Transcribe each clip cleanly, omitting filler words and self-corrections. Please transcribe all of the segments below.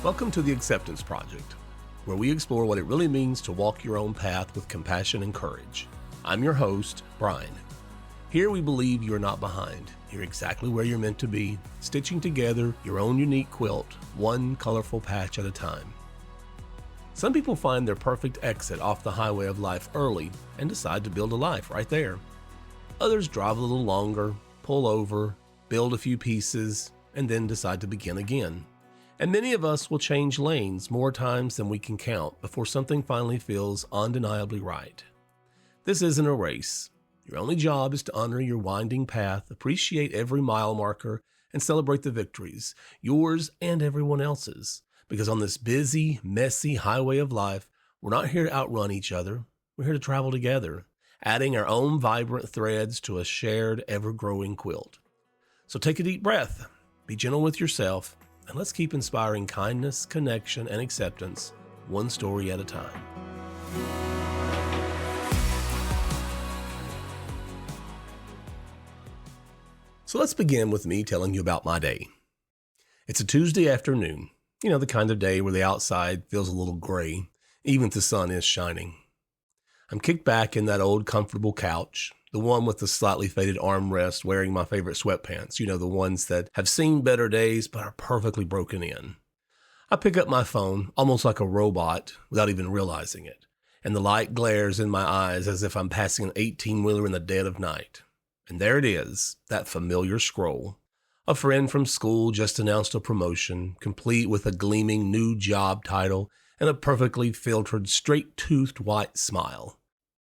Welcome to the Acceptance Project, where we explore what it really means to walk your own path with compassion and courage. I'm your host, Brian. Here we believe you are not behind. You're exactly where you're meant to be, stitching together your own unique quilt, one colorful patch at a time. Some people find their perfect exit off the highway of life early and decide to build a life right there. Others drive a little longer, pull over, build a few pieces, and then decide to begin again. And many of us will change lanes more times than we can count before something finally feels undeniably right. This isn't a race. Your only job is to honor your winding path, appreciate every mile marker, and celebrate the victories, yours and everyone else's. Because on this busy, messy highway of life, we're not here to outrun each other. We're here to travel together, adding our own vibrant threads to a shared, ever-growing quilt. So take a deep breath, be gentle with yourself, and let's keep inspiring kindness, connection, and acceptance, one story at a time. So let's begin with me telling you about my day. It's a Tuesday afternoon, the kind of day where the outside feels a little gray, even if the sun is shining. I'm kicked back in that old comfortable couch, the one with the slightly faded armrest, wearing my favorite sweatpants, the ones that have seen better days but are perfectly broken in. I pick up my phone, almost like a robot, without even realizing it, and the light glares in my eyes as if I'm passing an 18-wheeler in the dead of night. And there it is, that familiar scroll. A friend from school just announced a promotion, complete with a gleaming new job title and a perfectly filtered, straight-toothed white smile.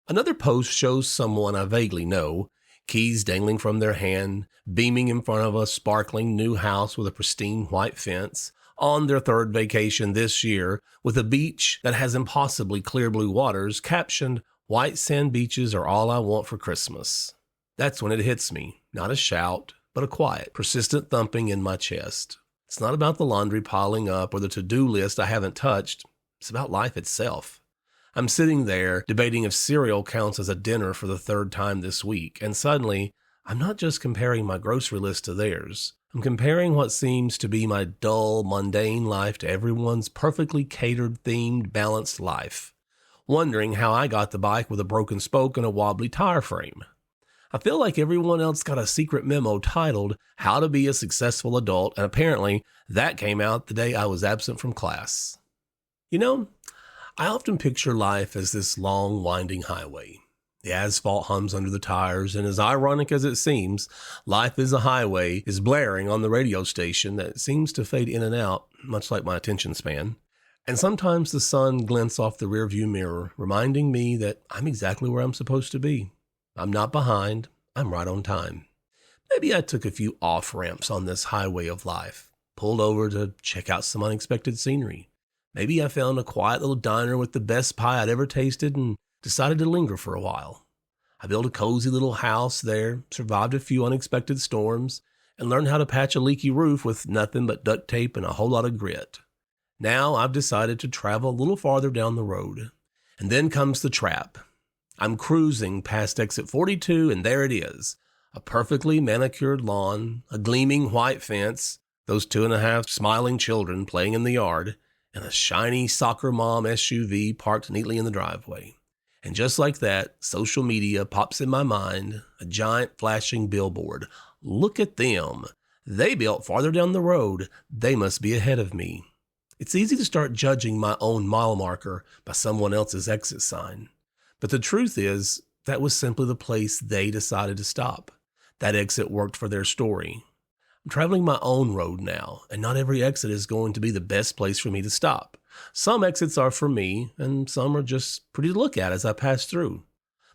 Another post shows someone I vaguely know, keys dangling from their hand, beaming in front of a sparkling new house with a pristine white fence, on their third vacation this year, with a beach that has impossibly clear blue waters, captioned, "White sand beaches are all I want for Christmas." That's when it hits me, not a shout, but a quiet, persistent thumping in my chest. It's not about the laundry piling up or the to-do list I haven't touched. It's about life itself. I'm sitting there debating if cereal counts as a dinner for the third time this week, and suddenly, I'm not just comparing my grocery list to theirs. I'm comparing what seems to be my dull, mundane life to everyone's perfectly catered, themed, balanced life, wondering how I got the bike with a broken spoke and a wobbly tire frame. I feel like everyone else got a secret memo titled, "How to Be a Successful Adult," and apparently that came out the day I was absent from class. I often picture life as this long, winding highway. The asphalt hums under the tires, and as ironic as it seems, "Life is a Highway" is blaring on the radio station that seems to fade in and out, much like my attention span. And sometimes the sun glints off the rearview mirror, reminding me that I'm exactly where I'm supposed to be. I'm not behind, I'm right on time. Maybe I took a few off-ramps on this highway of life, pulled over to check out some unexpected scenery. Maybe I found a quiet little diner with the best pie I'd ever tasted and decided to linger for a while. I built a cozy little house there, survived a few unexpected storms, and learned how to patch a leaky roof with nothing but duct tape and a whole lot of grit. Now I've decided to travel a little farther down the road. And then comes the trap. I'm cruising past exit 42, and there it is. A perfectly manicured lawn, a gleaming white fence, those 2.5 smiling children playing in the yard, and a shiny soccer mom SUV parked neatly in the driveway. And just like that, social media pops in my mind, a giant flashing billboard. Look at them. They built farther down the road. They must be ahead of me. It's easy to start judging my own mile marker by someone else's exit sign. But the truth is, that was simply the place they decided to stop. That exit worked for their story. I'm traveling my own road now, and not every exit is going to be the best place for me to stop. Some exits are for me, and some are just pretty to look at as I pass through.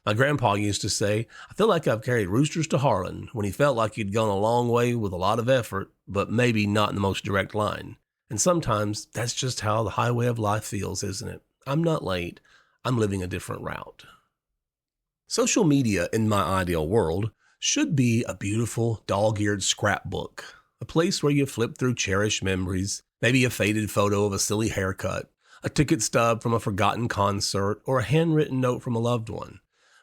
My grandpa used to say, "I feel like I've carried roosters to Harlan," when he felt like he'd gone a long way with a lot of effort, but maybe not in the most direct line. And sometimes that's just how the highway of life feels, isn't it? I'm not late. I'm living a different route. Social media, in my ideal world, should be a beautiful, dog-eared scrapbook, a place where you flip through cherished memories, maybe a faded photo of a silly haircut, a ticket stub from a forgotten concert, or a handwritten note from a loved one.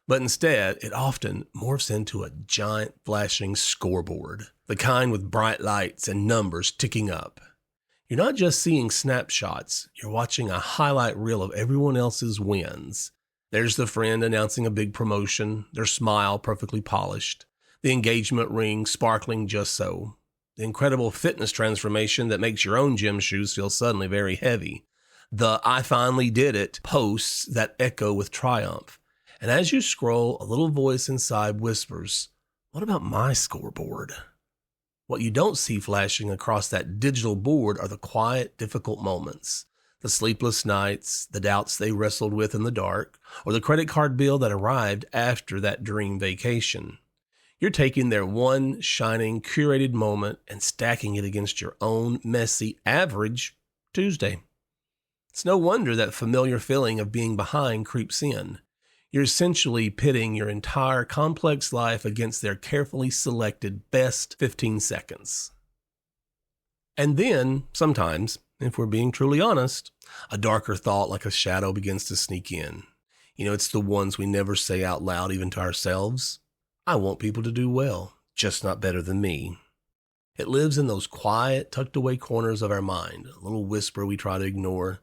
But instead, it often morphs into a giant flashing scoreboard, the kind with bright lights and numbers ticking up. You're not just seeing snapshots, you're watching a highlight reel of everyone else's wins. There's the friend announcing a big promotion, their smile perfectly polished, the engagement ring sparkling just so, the incredible fitness transformation that makes your own gym shoes feel suddenly very heavy, the "I finally did it" posts that echo with triumph. And as you scroll, a little voice inside whispers, "What about my scoreboard?" What you don't see flashing across that digital board are the quiet, difficult moments, the sleepless nights, the doubts they wrestled with in the dark, or the credit card bill that arrived after that dream vacation. You're taking their one shining, curated moment and stacking it against your own messy, average Tuesday. It's no wonder that familiar feeling of being behind creeps in. You're essentially pitting your entire complex life against their carefully selected best 15 seconds. And then, sometimes, if we're being truly honest, a darker thought like a shadow begins to sneak in. It's the ones we never say out loud even to ourselves. I want people to do well, just not better than me. It lives in those quiet, tucked away corners of our mind, a little whisper we try to ignore.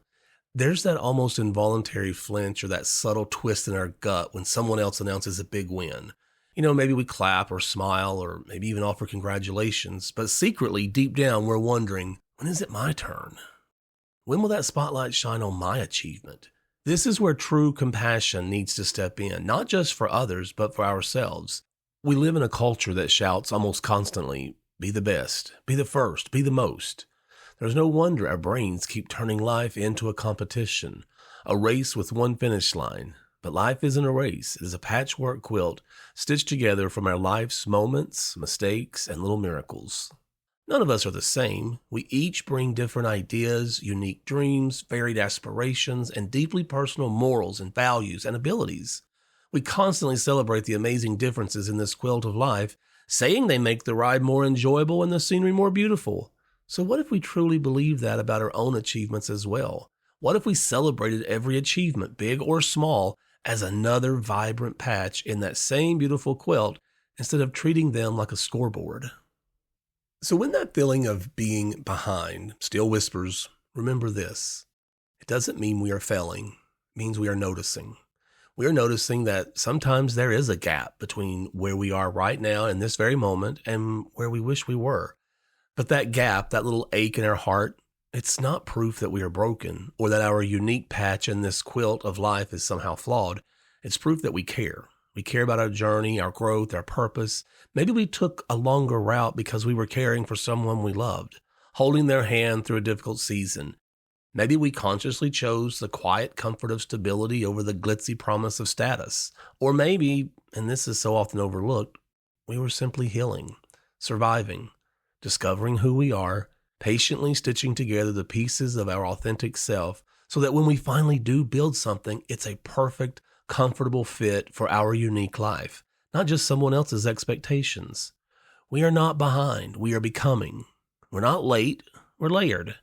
There's that almost involuntary flinch or that subtle twist in our gut when someone else announces a big win. Maybe we clap or smile or maybe even offer congratulations, but secretly, deep down, we're wondering, when is it my turn? When will that spotlight shine on my achievement? This is where true compassion needs to step in, not just for others, but for ourselves. We live in a culture that shouts almost constantly, be the best, be the first, be the most. There's no wonder our brains keep turning life into a competition, a race with one finish line. But life isn't a race. It is a patchwork quilt stitched together from our life's moments, mistakes, and little miracles. None of us are the same. We each bring different ideas, unique dreams, varied aspirations, and deeply personal morals and values and abilities. We constantly celebrate the amazing differences in this quilt of life, saying they make the ride more enjoyable and the scenery more beautiful. So what if we truly believe that about our own achievements as well? What if we celebrated every achievement, big or small, as another vibrant patch in that same beautiful quilt instead of treating them like a scoreboard? So when that feeling of being behind still whispers, remember this. It doesn't mean we are failing. It means we are noticing. We are noticing that sometimes there is a gap between where we are right now in this very moment and where we wish we were. But that gap, that little ache in our heart, it's not proof that we are broken or that our unique patch in this quilt of life is somehow flawed. It's proof that we care. We care about our journey, our growth, our purpose. Maybe we took a longer route because we were caring for someone we loved, holding their hand through a difficult season. Maybe we consciously chose the quiet comfort of stability over the glitzy promise of status. Or maybe, and this is so often overlooked, we were simply healing, surviving, discovering who we are, patiently stitching together the pieces of our authentic self so that when we finally do build something, it's a perfect, comfortable fit for our unique life, not just someone else's expectations. We are not behind, we are becoming. We're not late, we're layered.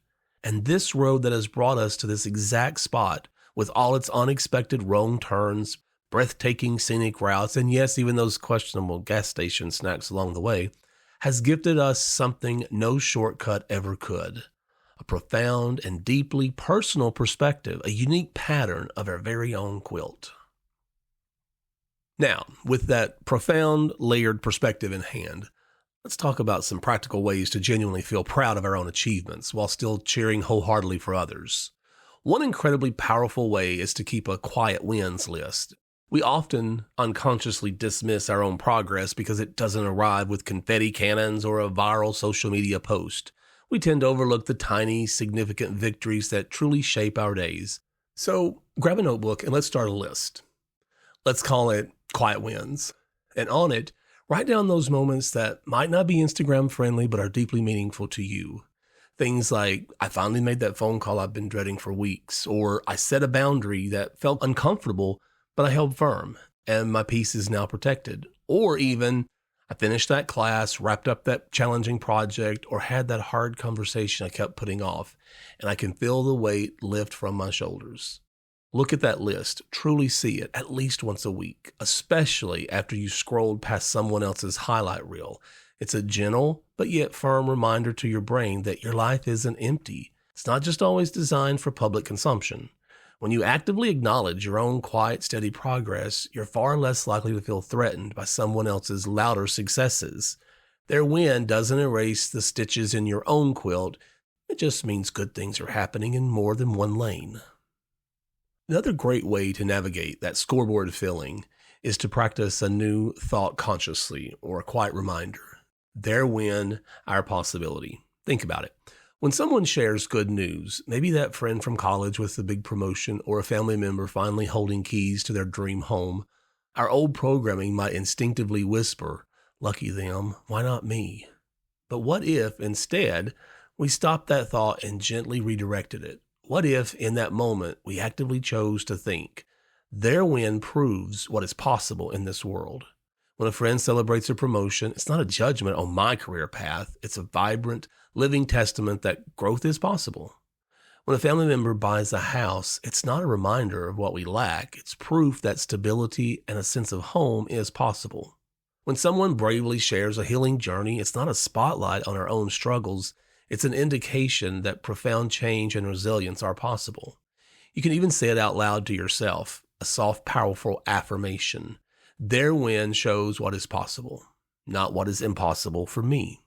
And this road that has brought us to this exact spot, with all its unexpected wrong turns, breathtaking scenic routes, and yes, even those questionable gas station snacks along the way, has gifted us something no shortcut ever could. A profound and deeply personal perspective, a unique pattern of our very own quilt. Now, with that profound, layered perspective in hand, let's talk about some practical ways to genuinely feel proud of our own achievements while still cheering wholeheartedly for others. One incredibly powerful way is to keep a quiet wins list. We often unconsciously dismiss our own progress because it doesn't arrive with confetti cannons or a viral social media post. We tend to overlook the tiny, significant victories that truly shape our days. So grab a notebook and let's start a list. Let's call it Quiet Wins. And on it, write down those moments that might not be Instagram friendly but are deeply meaningful to you. Things like, I finally made that phone call I've been dreading for weeks, or I set a boundary that felt uncomfortable but I held firm, and my peace is now protected. Or even, I finished that class, wrapped up that challenging project, or had that hard conversation I kept putting off, and I can feel the weight lift from my shoulders. Look at that list, truly see it at least once a week, especially after you scrolled past someone else's highlight reel. It's a gentle but yet firm reminder to your brain that your life isn't empty. It's not just always designed for public consumption. When you actively acknowledge your own quiet, steady progress, you're far less likely to feel threatened by someone else's louder successes. Their win doesn't erase the stitches in your own quilt. It just means good things are happening in more than one lane. Another great way to navigate that scoreboard feeling is to practice a new thought consciously, or a quiet reminder. Their win, our possibility. Think about it. When someone shares good news, maybe that friend from college with the big promotion or a family member finally holding keys to their dream home, our old programming might instinctively whisper, "Lucky them, why not me?" But what if, instead, we stopped that thought and gently redirected it? What if, in that moment, we actively chose to think, their win proves what is possible in this world? When a friend celebrates a promotion, it's not a judgment on my career path. It's a vibrant, living testament that growth is possible. When a family member buys a house, it's not a reminder of what we lack. It's proof that stability and a sense of home is possible. When someone bravely shares a healing journey, it's not a spotlight on our own struggles. It's an indication that profound change and resilience are possible. You can even say it out loud to yourself, a soft, powerful affirmation. Their win shows what is possible, not what is impossible for me.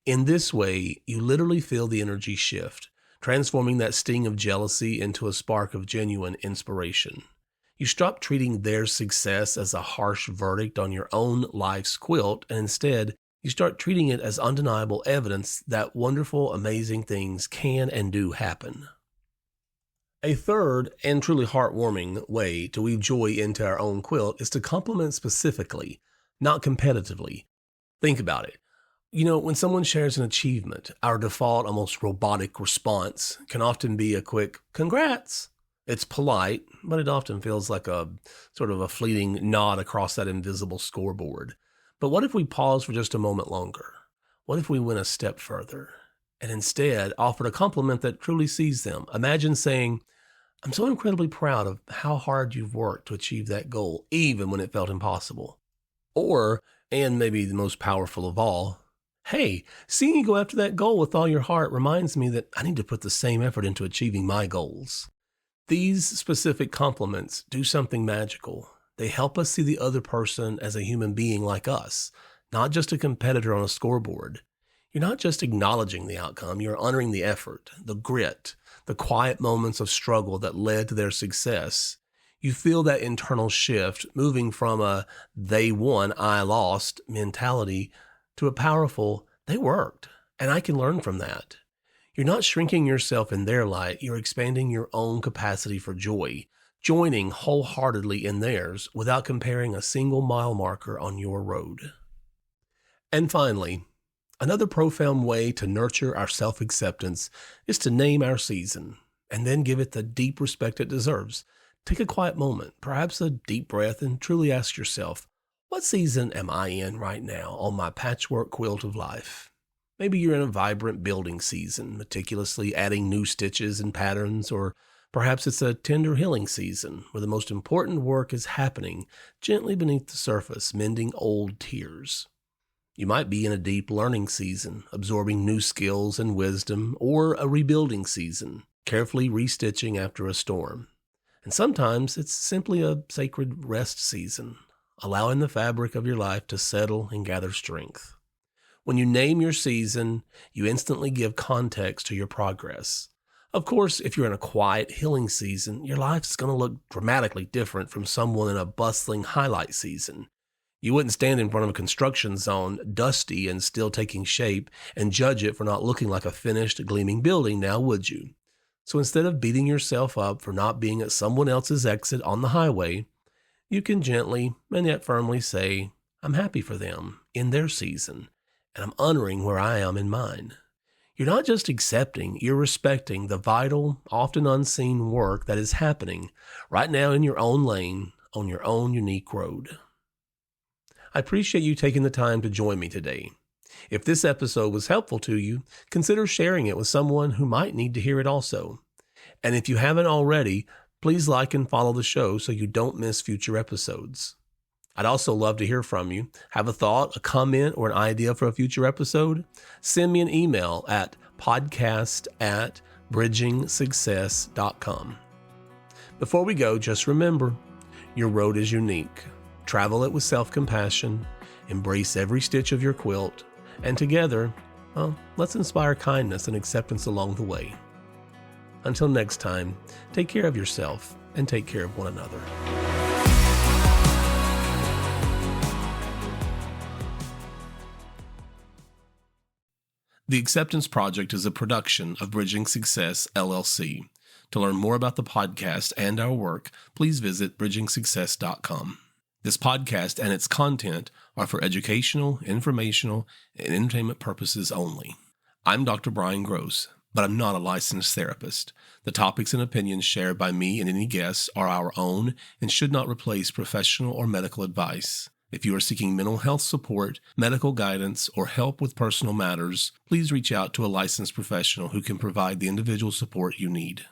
In this way, you literally feel the energy shift, transforming that sting of jealousy into a spark of genuine inspiration. You stop treating their success as a harsh verdict on your own life's quilt, and instead, you start treating it as undeniable evidence that wonderful, amazing things can and do happen. A third and truly heartwarming way to weave joy into our own quilt is to compliment specifically, not competitively. Think about it. When someone shares an achievement, our default, almost robotic response can often be a quick, "Congrats." It's polite, but it often feels like a sort of a fleeting nod across that invisible scoreboard. But what if we pause for just a moment longer? What if we went a step further and instead offered a compliment that truly sees them? Imagine saying, "I'm so incredibly proud of how hard you've worked to achieve that goal, even when it felt impossible." Or, and maybe the most powerful of all, "Hey, seeing you go after that goal with all your heart reminds me that I need to put the same effort into achieving my goals." These specific compliments do something magical. They help us see the other person as a human being like us, not just a competitor on a scoreboard. You're not just acknowledging the outcome, you're honoring the effort, the grit, the quiet moments of struggle that led to their success. You feel that internal shift, moving from a "they won, I lost" mentality to a powerful "they worked, and I can learn from that." You're not shrinking yourself in their light, you're expanding your own capacity for joy, joining wholeheartedly in theirs without comparing a single mile marker on your road. And finally, another profound way to nurture our self-acceptance is to name our season, and then give it the deep respect it deserves. Take a quiet moment, perhaps a deep breath, and truly ask yourself, what season am I in right now on my patchwork quilt of life? Maybe you're in a vibrant building season, meticulously adding new stitches and patterns, or perhaps it's a tender healing season where the most important work is happening gently beneath the surface, mending old tears. You might be in a deep learning season, absorbing new skills and wisdom, or a rebuilding season, carefully restitching after a storm. And sometimes it's simply a sacred rest season, allowing the fabric of your life to settle and gather strength. When you name your season, you instantly give context to your progress. Of course, if you're in a quiet, healing season, your life is going to look dramatically different from someone in a bustling highlight season. You wouldn't stand in front of a construction zone, dusty and still taking shape, and judge it for not looking like a finished, gleaming building now, would you? So instead of beating yourself up for not being at someone else's exit on the highway, you can gently and yet firmly say, "I'm happy for them in their season, and I'm honoring where I am in mine." You're not just accepting, you're respecting the vital, often unseen work that is happening right now in your own lane, on your own unique road. I appreciate you taking the time to join me today. If this episode was helpful to you, consider sharing it with someone who might need to hear it also. And if you haven't already, please like and follow the show so you don't miss future episodes. I'd also love to hear from you. Have a thought, a comment, or an idea for a future episode? Send me an email at podcast@bridgingsuccess.com. Before we go, just remember, your road is unique. Travel it with self-compassion, embrace every stitch of your quilt, and together, let's inspire kindness and acceptance along the way. Until next time, take care of yourself and take care of one another. The Acceptance Project is a production of Bridging Success, LLC. To learn more about the podcast and our work, please visit bridgingsuccess.com. This podcast and its content are for educational, informational, and entertainment purposes only. I'm Dr. Brian Gross, but I'm not a licensed therapist. The topics and opinions shared by me and any guests are our own and should not replace professional or medical advice. If you are seeking mental health support, medical guidance, or help with personal matters, please reach out to a licensed professional who can provide the individual support you need.